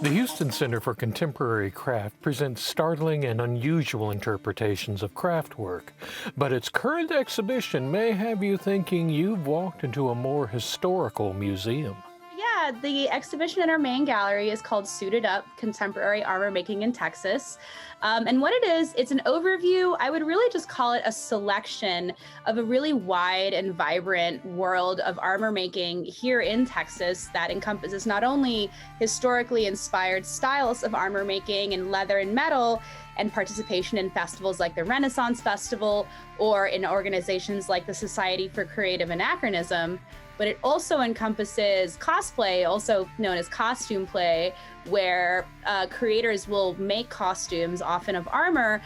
The Houston Center for Contemporary Craft presents startling and unusual interpretations of craft work, but its current exhibition may have you thinking you've walked into a more historical museum. Yeah, the exhibition in our main gallery is called Suited Up, Contemporary Armor Making in Texas. And what it is, it's an overview. I would really just call it a selection of a really wide and vibrant world of armor making here in Texas that encompasses not only historically inspired styles of armor making in leather and metal, and participation in festivals like the Renaissance Festival or in organizations like the Society for Creative Anachronism, but it also encompasses cosplay, also known as costume play, where creators will make costumes, often of armor,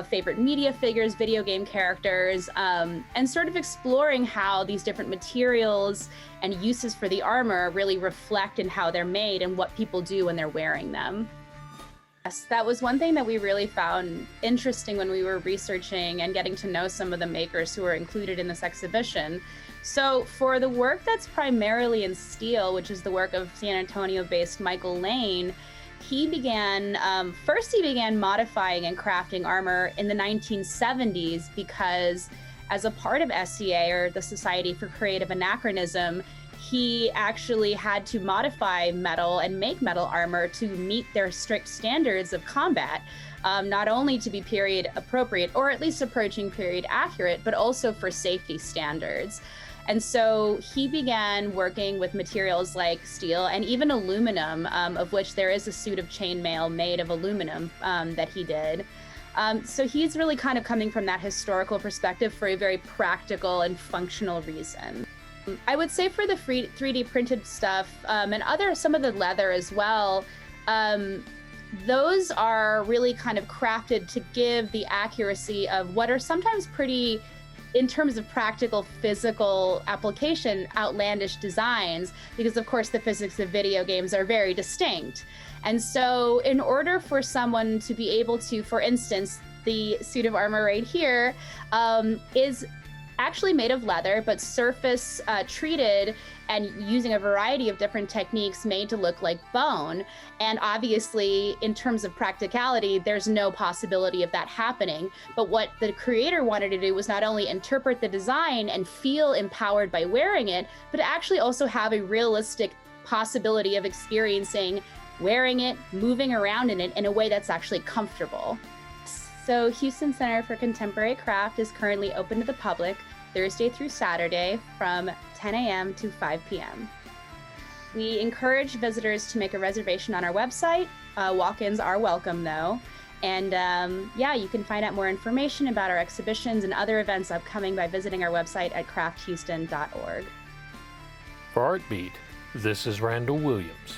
favorite media figures, video game characters, and sort of exploring how these different materials and uses for the armor really reflect in how they're made and what people do when they're wearing them. Yes, that was one thing that we really found interesting when we were researching and getting to know some of the makers who were included in this exhibition. So for the work that's primarily in steel, which is the work of San Antonio-based Michael Lane, he began modifying and crafting armor in the 1970s because as a part of SCA, or the Society for Creative Anachronism, he actually had to modify metal and make metal armor to meet their strict standards of combat, not only to be period appropriate, or at least approaching period accurate, but also for safety standards. And so he began working with materials like steel and even aluminum, of which there is a suit of chainmail made of aluminum that he did. So he's really kind of coming from that historical perspective for a very practical and functional reason. I would say for the 3D printed stuff and some of the leather as well, those are really kind of crafted to give the accuracy of what are sometimes pretty, in terms of practical physical application, outlandish designs, because of course the physics of video games are very distinct. And so in order for someone to be able to, for instance, the suit of armor right here is actually made of leather, but surface treated and using a variety of different techniques made to look like bone. And obviously, in terms of practicality, there's no possibility of that happening. But what the creator wanted to do was not only interpret the design and feel empowered by wearing it, but actually also have a realistic possibility of experiencing wearing it, moving around in it in a way that's actually comfortable. So Houston Center for Contemporary Craft is currently open to the public Thursday through Saturday from 10 a.m. to 5 p.m. We encourage visitors to make a reservation on our website. Walk-ins are welcome though. And you can find out more information about our exhibitions and other events upcoming by visiting our website at crafthouston.org. For Artbeat, this is Randall Williams.